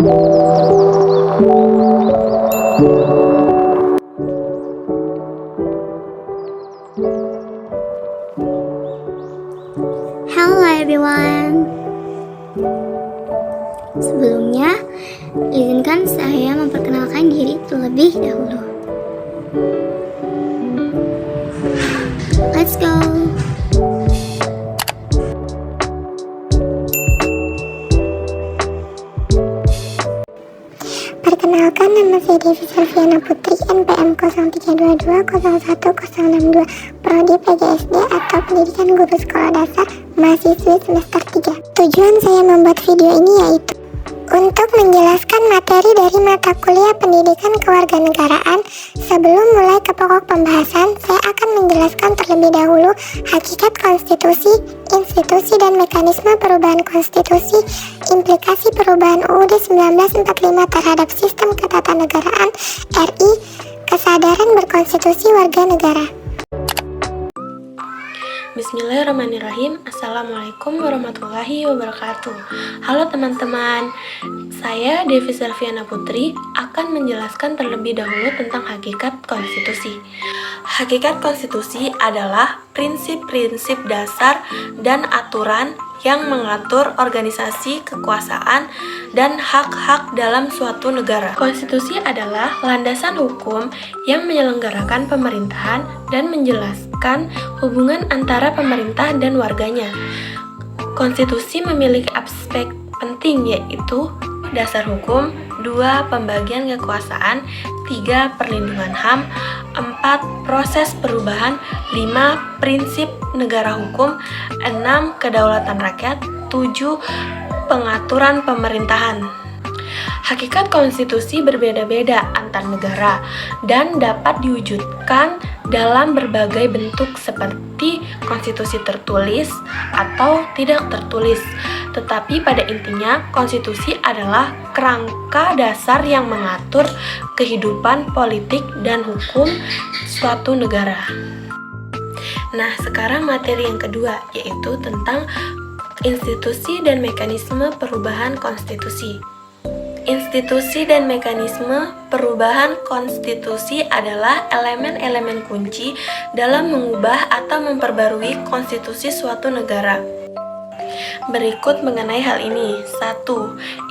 Hello everyone. Sebelumnya, izinkan saya memperkenalkan diri terlebih dahulu. Let's go. Perkenalkan, nama saya Devi Selviana Putri, NPM 0322011062, Prodi PGSD atau Pendidikan Guru Sekolah Dasar, mahasiswi semester 3. Tujuan saya membuat video ini yaitu untuk menjelaskan materi dari mata kuliah Pendidikan Kewarganegaraan. Sebelum mulai ke pokok pembahasan, saya akan menjelaskan terlebih dahulu hakikat konstitusi, institusi dan mekanisme perubahan konstitusi, implikasi perubahan UUD 1945 terhadap sistem ketatanegaraan RI, kesadaran berkonstitusi warga negara. Bismillahirrahmanirrahim. Assalamualaikum warahmatullahi wabarakatuh. Halo teman-teman, saya Devi Selviana Putri akan menjelaskan terlebih dahulu tentang hakikat konstitusi. Hakikat konstitusi adalah prinsip-prinsip dasar dan aturan yang mengatur organisasi, kekuasaan, dan hak-hak dalam suatu negara. Konstitusi adalah landasan hukum yang menyelenggarakan pemerintahan dan menjelaskan hubungan antara pemerintah dan warganya. Konstitusi memiliki aspek penting yaitu dasar hukum, 2. Pembagian kekuasaan, 3. Perlindungan HAM, 4. Proses perubahan, 5. Prinsip negara hukum, 6. Kedaulatan rakyat, 7. Pengaturan pemerintahan. Hakikat konstitusi berbeda-beda antar negara dan dapat diwujudkan dalam berbagai bentuk seperti konstitusi tertulis atau tidak tertulis. Tetapi pada intinya, konstitusi adalah kerangka dasar yang mengatur kehidupan politik dan hukum suatu negara. Nah, sekarang materi yang kedua, yaitu tentang institusi dan mekanisme perubahan konstitusi. Institusi dan mekanisme perubahan konstitusi adalah elemen-elemen kunci dalam mengubah atau memperbarui konstitusi suatu negara. Berikut mengenai hal ini. 1.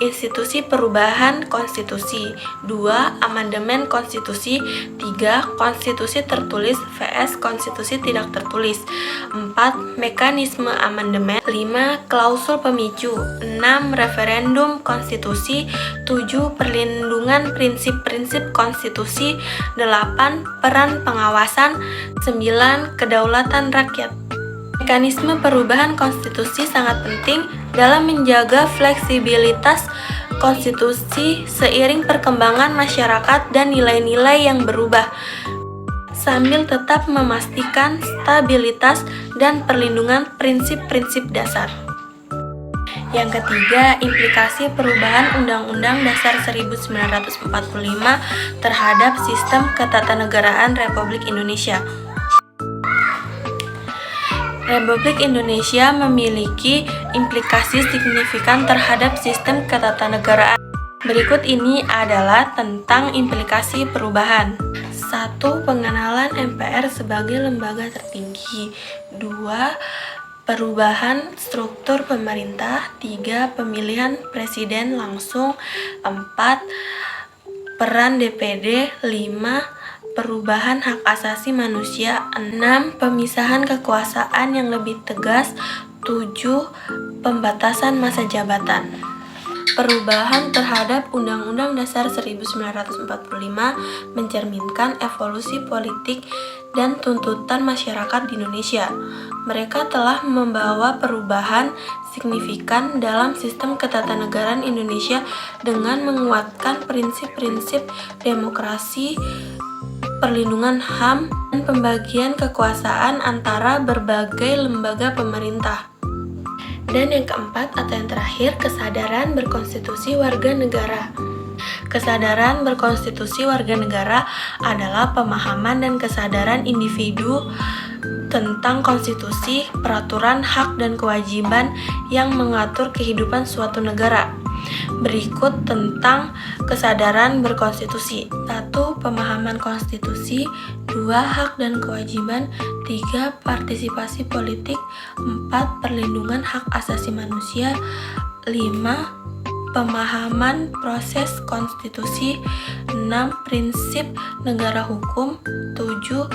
Institusi perubahan konstitusi. 2. Amandemen konstitusi. 3. Konstitusi tertulis vs konstitusi tidak tertulis. 4. Mekanisme amandemen. 5. Klausul pemicu. 6. Referendum konstitusi. 7. Perlindungan prinsip-prinsip konstitusi. 8. Peran pengawasan. 9. Kedaulatan rakyat. Mekanisme perubahan konstitusi sangat penting dalam menjaga fleksibilitas konstitusi seiring perkembangan masyarakat dan nilai-nilai yang berubah, sambil tetap memastikan stabilitas dan perlindungan prinsip-prinsip dasar. Yang ketiga, implikasi perubahan Undang-Undang Dasar 1945 terhadap sistem ketatanegaraan Republik Indonesia. Republik Indonesia memiliki implikasi signifikan terhadap sistem ketatanegaraan. Berikut ini adalah tentang implikasi perubahan. 1. Pengenalan MPR sebagai lembaga tertinggi. 2. Perubahan struktur pemerintah. 3. Pemilihan presiden langsung. 4. Peran DPD. 5. Perubahan hak asasi manusia. 6. Pemisahan kekuasaan yang lebih tegas. 7. Pembatasan masa jabatan. Perubahan terhadap Undang-Undang Dasar 1945 mencerminkan evolusi politik dan tuntutan masyarakat di Indonesia. Mereka telah membawa perubahan signifikan dalam sistem ketatanegaraan Indonesia dengan menguatkan prinsip-prinsip demokrasi, perlindungan HAM, dan pembagian kekuasaan antara berbagai lembaga pemerintah. Dan yang keempat atau yang terakhir, kesadaran berkonstitusi warga negara. Kesadaran berkonstitusi warga negara adalah pemahaman dan kesadaran individu tentang konstitusi, peraturan, hak, dan kewajiban yang mengatur kehidupan suatu negara. Berikut tentang kesadaran berkonstitusi. 1. Pemahaman konstitusi. 2. Hak dan kewajiban. 3. Partisipasi politik. 4. Perlindungan hak asasi manusia. 5. Pemahaman proses konstitusi. 6. Prinsip negara hukum. 7.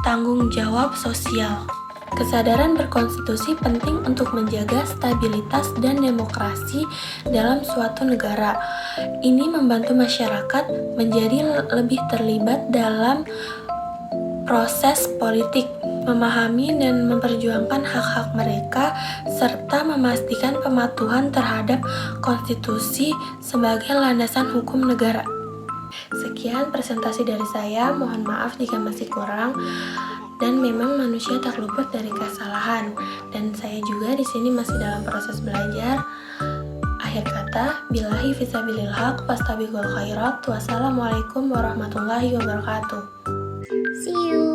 Tanggung jawab sosial. Kesadaran berkonstitusi penting untuk menjaga stabilitas dan demokrasi dalam suatu negara. Ini membantu masyarakat menjadi lebih terlibat dalam proses politik, memahami dan memperjuangkan hak-hak mereka, serta memastikan pematuhan terhadap konstitusi sebagai landasan hukum negara. Sekian presentasi dari saya, mohon maaf jika masih kurang. Dan memang manusia tak luput dari kesalahan, dan saya juga di sini masih dalam proses belajar. Akhir kata, billahi fisabilil haq, fastabiqul khairat. Wassalamualaikum warahmatullahi wabarakatuh. See you.